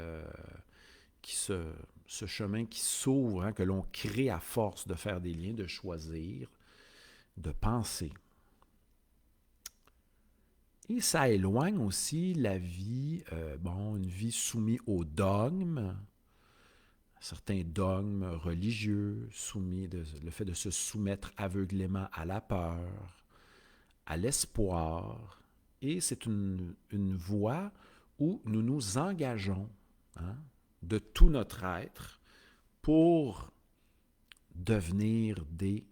Speaker 1: ce chemin qui s'ouvre, hein, que l'on crée à force de faire des liens, de choisir, de penser. Et ça éloigne aussi la vie, une vie soumise aux dogmes, certains dogmes religieux, le fait de se soumettre aveuglément à la peur, à l'espoir. Et c'est une voie où nous nous engageons, hein, de tout notre être pour devenir des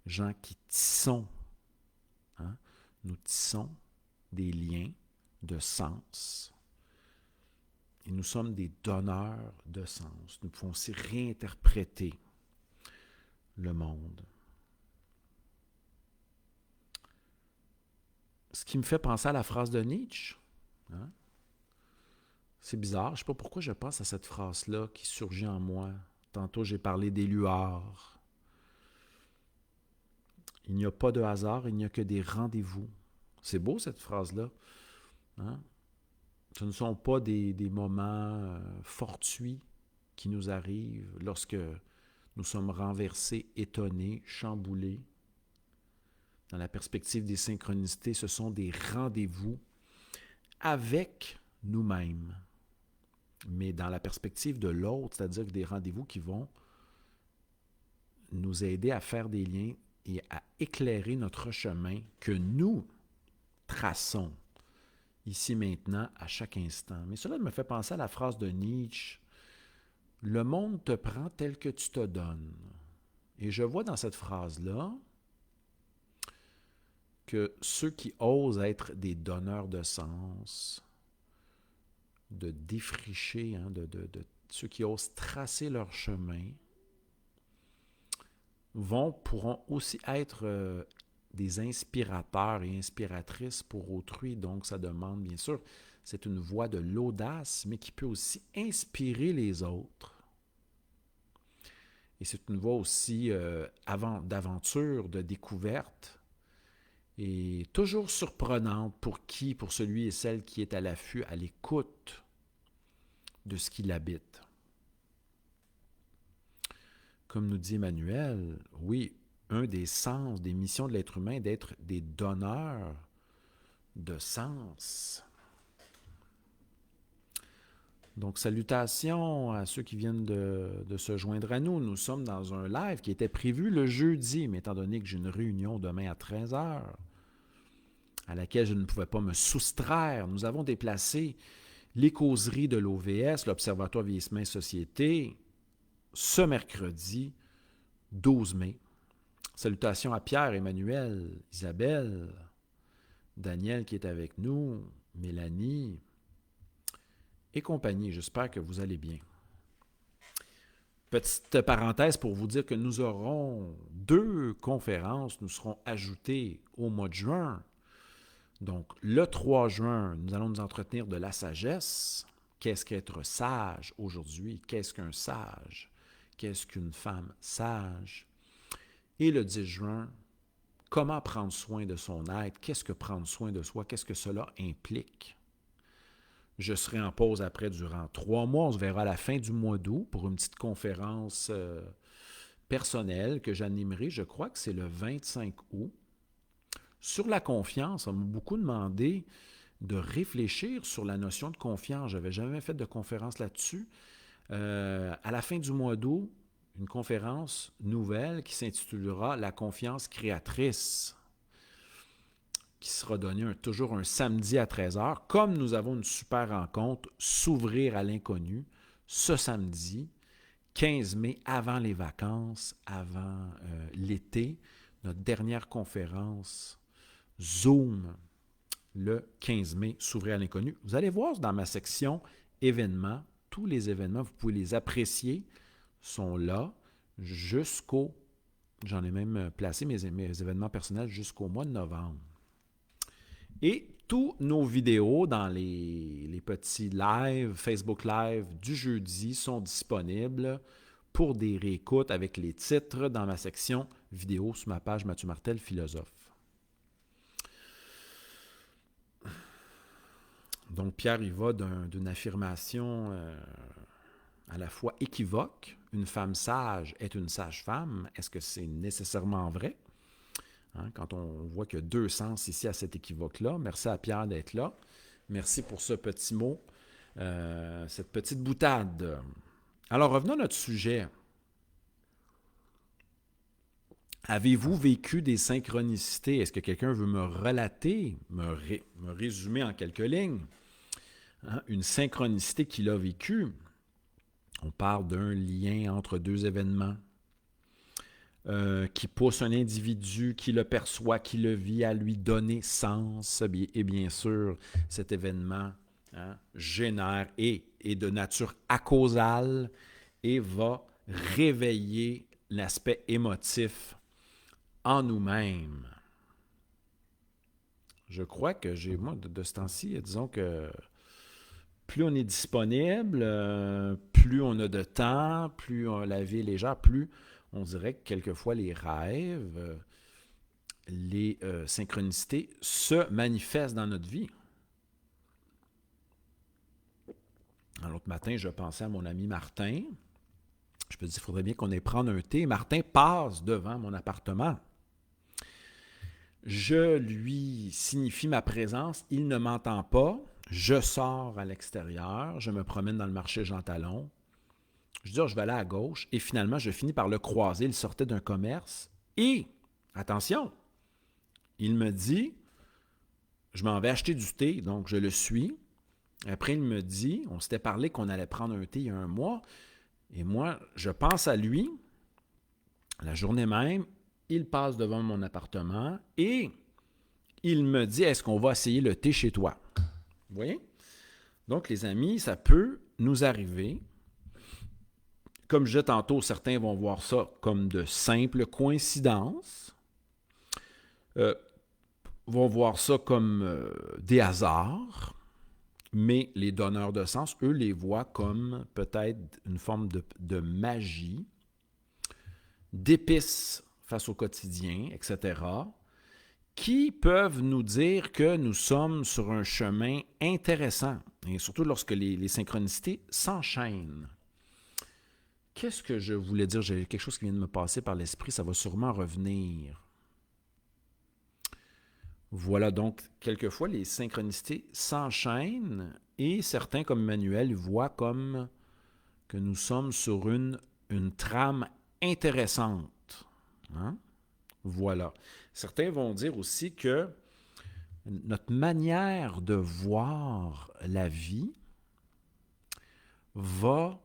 Speaker 1: gens qui tissons. Hein? Nous tissons des liens de sens. Et nous sommes des donneurs de sens. Nous pouvons aussi réinterpréter le monde. Ce qui me fait penser à la phrase de Nietzsche. Hein? C'est bizarre, je ne sais pas pourquoi je pense à cette phrase-là qui surgit en moi. Tantôt, j'ai parlé des luards. Il n'y a pas de hasard, il n'y a que des rendez-vous. C'est beau, cette phrase-là. Hein? Ce ne sont pas des moments fortuits qui nous arrivent lorsque nous sommes renversés, étonnés, chamboulés. Dans la perspective des synchronicités, ce sont des rendez-vous avec nous-mêmes. Mais dans la perspective de l'autre, c'est-à-dire des rendez-vous qui vont nous aider à faire des liens et à éclairer notre chemin que nous traçons ici maintenant à chaque instant. Mais cela me fait penser à la phrase de Nietzsche, « Le monde te prend tel que tu te donnes ». Et je vois dans cette phrase-là que ceux qui osent être des donneurs de sens, de défricher, hein, ceux qui osent tracer leur chemin, pourront aussi être des inspirateurs et inspiratrices pour autrui. Donc, ça demande, bien sûr, c'est une voie de l'audace, mais qui peut aussi inspirer les autres. Et c'est une voie aussi d'aventure, de découverte, et toujours surprenante pour celui et celle qui est à l'affût, à l'écoute de ce qui l'habite. Comme nous dit Emmanuel, oui, un des sens, des missions de l'être humain, d'être des donneurs de sens. Donc, salutations à ceux qui viennent de se joindre à nous. Nous sommes dans un live qui était prévu le jeudi, mais étant donné que j'ai une réunion demain à 13h, à laquelle je ne pouvais pas me soustraire, nous avons déplacé les causeries de l'OVS, l'Observatoire Vieillissement et Société, ce mercredi 12 mai. Salutations à Pierre, Emmanuel, Isabelle, Daniel qui est avec nous, Mélanie et compagnie. J'espère que vous allez bien. Petite parenthèse pour vous dire que nous aurons 2 conférences, nous seront ajoutées au mois de juin. Donc, le 3 juin, nous allons nous entretenir de la sagesse. Qu'est-ce qu'être sage aujourd'hui? Qu'est-ce qu'un sage? Qu'est-ce qu'une femme sage? Et le 10 juin, comment prendre soin de son être? Qu'est-ce que prendre soin de soi? Qu'est-ce que cela implique? Je serai en pause après durant 3 mois. On se verra à la fin du mois d'août pour une petite conférence personnelle que j'animerai. Je crois que c'est le 25 août. Sur la confiance, on m'a beaucoup demandé de réfléchir sur la notion de confiance. Je n'avais jamais fait de conférence là-dessus. À la fin du mois d'août, une conférence nouvelle qui s'intitulera « La confiance créatrice », qui sera donnée toujours un samedi à 13h, comme nous avons une super rencontre « S'ouvrir à l'inconnu » ce samedi, 15 mai, avant les vacances, avant l'été, notre dernière conférence Zoom, le 15 mai, s'ouvrir à l'inconnu. Vous allez voir dans ma section événements, tous les événements, vous pouvez les apprécier, sont là jusqu'au J'en ai même placé mes événements personnels jusqu'au mois de novembre. Et tous nos vidéos dans les petits lives, Facebook Live du jeudi sont disponibles pour des réécoutes avec les titres dans ma section vidéo sur ma page Mathieu Martel, philosophe. Donc, Pierre y va d'une affirmation à la fois équivoque. Une femme sage est une sage femme. Est-ce que c'est nécessairement vrai? Hein, quand on voit qu'il y a deux sens ici à cet équivoque-là. Merci à Pierre d'être là. Merci pour ce petit mot, cette petite boutade. Alors, revenons à notre sujet. Avez-vous vécu des synchronicités? Est-ce que quelqu'un veut me relater, me résumer en quelques lignes, hein, une synchronicité qu'il a vécue? On parle d'un lien entre deux événements qui pousse un individu qui le perçoit, qui le vit, à lui donner sens. Et bien sûr, cet événement génère et est de nature acausale et va réveiller l'aspect émotif en nous-mêmes. Je crois que moi, de ce temps-ci, disons que plus on est disponible, plus on a de temps, plus la vie est légère, plus on dirait que quelquefois les rêves, les synchronicités se manifestent dans notre vie. L'autre matin, je pensais à mon ami Martin. Je me dis, il faudrait bien qu'on aille prendre un thé. Martin passe devant mon appartement. Je lui signifie ma présence. Il ne m'entend pas. Je sors à l'extérieur. Je me promène dans le marché Jean Talon. Je dis, je vais aller à gauche. Et finalement, je finis par le croiser. Il sortait d'un commerce. Et, attention, il me dit, je m'en vais acheter du thé. Donc, je le suis. Après, il me dit, on s'était parlé qu'on allait prendre un thé il y a un mois. Et moi, je pense à lui. La journée même, il passe devant mon appartement et il me dit, est-ce qu'on va essayer le thé chez toi? Vous voyez? Donc, les amis, ça peut nous arriver. Comme je disais tantôt, certains vont voir ça comme de simples coïncidences, vont voir ça comme des hasards, mais les donneurs de sens, eux, les voient comme peut-être une forme de magie, d'épices face au quotidien, etc., qui peuvent nous dire que nous sommes sur un chemin intéressant, et surtout lorsque les synchronicités s'enchaînent. Qu'est-ce que je voulais dire? J'ai quelque chose qui vient de me passer par l'esprit, ça va sûrement revenir. Voilà, donc, quelquefois, les synchronicités s'enchaînent et certains, comme Emmanuel, voient comme que nous sommes sur une trame intéressante. Hein? Voilà. Certains vont dire aussi que notre manière de voir la vie va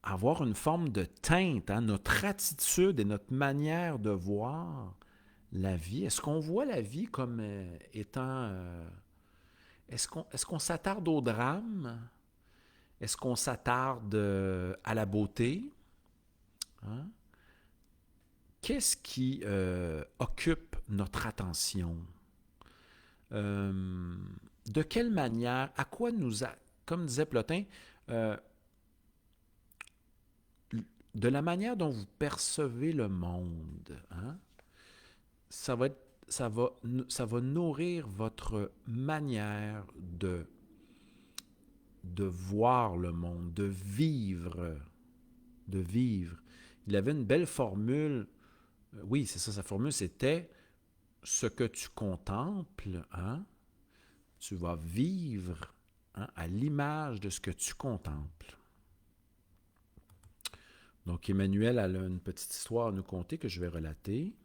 Speaker 1: avoir une forme de teinte, hein? Notre attitude et notre manière de voir la vie. Est-ce qu'on voit la vie comme étant... Est-ce qu'on s'attarde au drame? Est-ce qu'on s'attarde à la beauté? Hein? Qu'est-ce qui occupe notre attention? De quelle manière? À quoi comme disait Plotin, de la manière dont vous percevez le monde, hein? Ça va nourrir votre manière de voir le monde, de vivre. Il avait une belle formule. Oui, c'est ça, sa formule, c'était ce que tu contemples, hein, tu vas vivre, hein, à l'image de ce que tu contemples. Donc, Emmanuel a une petite histoire à nous conter que je vais relater.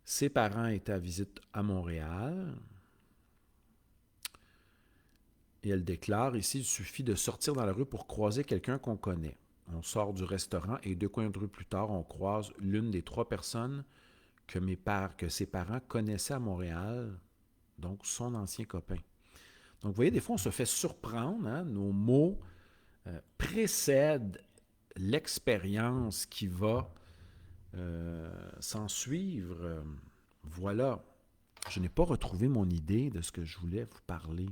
Speaker 1: Ses parents étaient à visite à Montréal. Et elle déclare ici, il suffit de sortir dans la rue pour croiser quelqu'un qu'on connaît. On sort du restaurant et 2 coins de rue plus tard, on croise l'une des 3 personnes que ses parents connaissaient à Montréal, donc son ancien copain. Donc, vous voyez, des fois, on se fait surprendre, hein, nos mots précèdent l'expérience qui va s'en suivre. Voilà. Je n'ai pas retrouvé mon idée de ce que je voulais vous parler.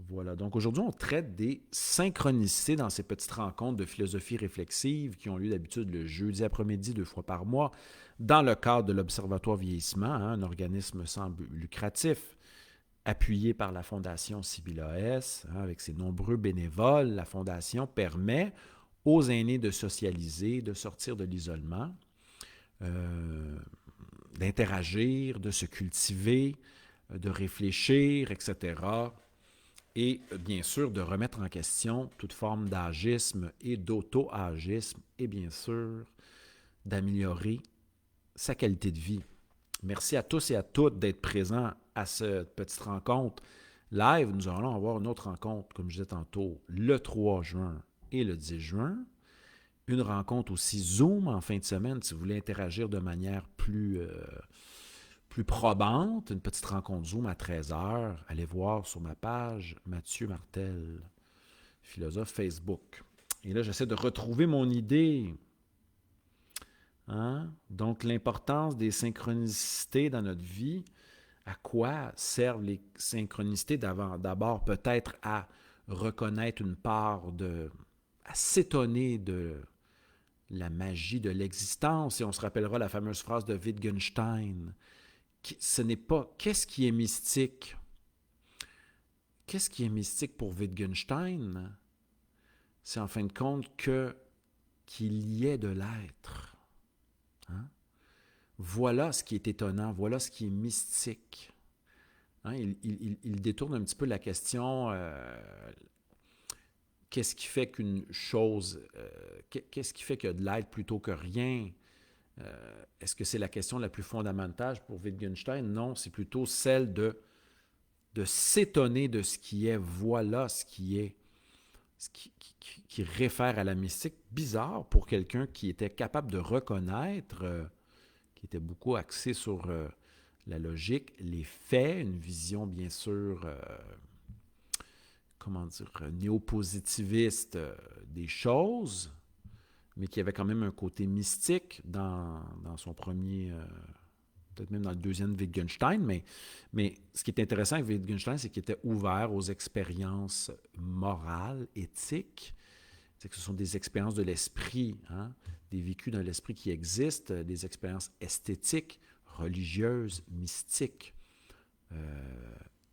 Speaker 1: Voilà. Donc aujourd'hui, on traite des synchronicités dans ces petites rencontres de philosophie réflexive qui ont lieu d'habitude le jeudi après-midi 2 fois par mois dans le cadre de l'Observatoire Vieillissement, un organisme sans but lucratif appuyé par la Fondation Sibylla S. Avec ses nombreux bénévoles, la Fondation permet aux aînés de socialiser, de sortir de l'isolement, d'interagir, de se cultiver, de réfléchir, etc. Et bien sûr, de remettre en question toute forme d'agisme et d'auto-agisme et bien sûr, d'améliorer sa qualité de vie. Merci à tous et à toutes d'être présents à cette petite rencontre live. Nous allons avoir une autre rencontre, comme je disais tantôt, le 3 juin et le 10 juin. Une rencontre aussi Zoom en fin de semaine, si vous voulez interagir de manière plus probante, une petite rencontre Zoom à 13h. Allez voir sur ma page Mathieu Martel, philosophe Facebook. Et là, j'essaie de retrouver mon idée. Donc, l'importance des synchronicités dans notre vie. À quoi servent les synchronicités? D'abord, peut-être à reconnaître une part à s'étonner de la magie de l'existence. Et on se rappellera la fameuse phrase de Wittgenstein. Ce n'est pas... Qu'est-ce qui est mystique? Qu'est-ce qui est mystique pour Wittgenstein? C'est en fin de compte qu'il y ait de l'être. Voilà ce qui est étonnant, voilà ce qui est mystique. Il détourne un petit peu la question, qu'est-ce qui fait qu'une chose, qu'est-ce qui fait qu'il y a de l'être plutôt que rien? Est-ce que c'est la question la plus fondamentale pour Wittgenstein? Non, c'est plutôt celle de s'étonner de ce qui est. Voilà ce qui est, qui réfère à la mystique. Bizarre pour quelqu'un qui était capable de reconnaître, qui était beaucoup axé sur la logique, les faits, une vision bien sûr, néo-positiviste des choses, mais qui avait quand même un côté mystique dans son premier, peut-être même dans le deuxième Wittgenstein, mais ce qui est intéressant avec Wittgenstein, c'est qu'il était ouvert aux expériences morales, éthiques. C'est que ce sont des expériences de l'esprit, des vécus dans l'esprit qui existent, des expériences esthétiques, religieuses, mystiques,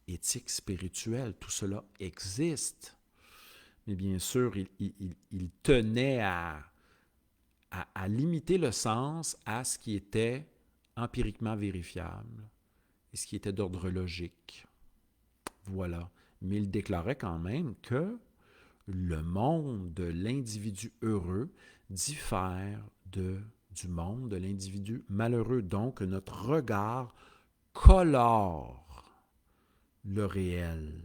Speaker 1: éthiques, spirituelles, tout cela existe. Mais bien sûr, il tenait à limiter le sens à ce qui était empiriquement vérifiable et ce qui était d'ordre logique. Voilà. Mais il déclarait quand même que le monde de l'individu heureux diffère du monde de l'individu malheureux. Donc, notre regard colore le réel,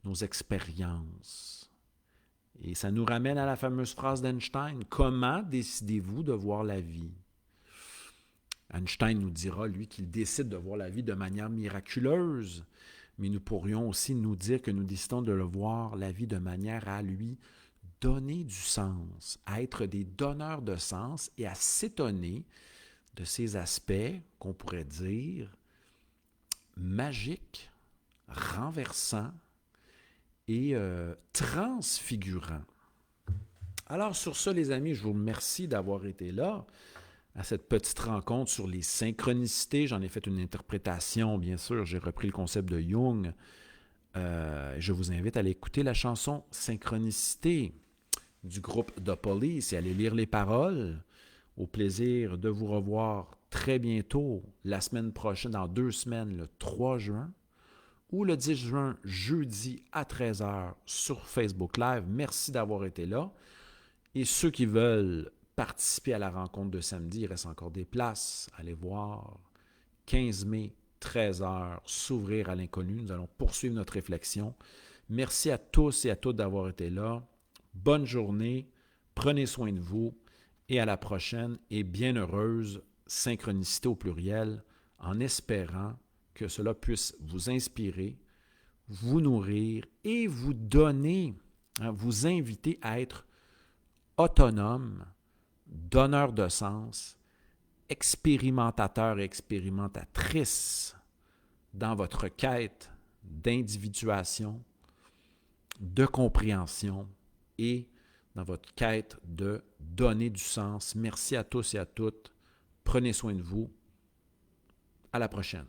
Speaker 1: nos expériences. Et ça nous ramène à la fameuse phrase d'Einstein. Comment décidez-vous de voir la vie? Einstein nous dira, lui, qu'il décide de voir la vie de manière miraculeuse, mais nous pourrions aussi nous dire que nous décidons de le voir, la vie, de manière à lui donner du sens, à être des donneurs de sens et à s'étonner de ces aspects qu'on pourrait dire magiques, renversants et transfigurants. Alors sur ça, les amis, je vous remercie d'avoir été là à cette petite rencontre sur les synchronicités. J'en ai fait une interprétation, bien sûr. J'ai repris le concept de Jung. Je vous invite à aller écouter la chanson Synchronicité du groupe The Police et aller lire les paroles. Au plaisir de vous revoir très bientôt, la semaine prochaine, dans 2 semaines, le 3 juin, ou le 10 juin, jeudi à 13h sur Facebook Live. Merci d'avoir été là. Et ceux qui veulent participer à la rencontre de samedi, il reste encore des places. Allez voir. 15 mai, 13h, s'ouvrir à l'inconnu. Nous allons poursuivre notre réflexion. Merci à tous et à toutes d'avoir été là. Bonne journée. Prenez soin de vous. Et à la prochaine et bienheureuse synchronicité au pluriel, en espérant que cela puisse vous inspirer, vous nourrir et vous donner, vous inviter à être autonome donneurs de sens, expérimentateurs et expérimentatrices dans votre quête d'individuation, de compréhension et dans votre quête de donner du sens. Merci à tous et à toutes. Prenez soin de vous. À la prochaine.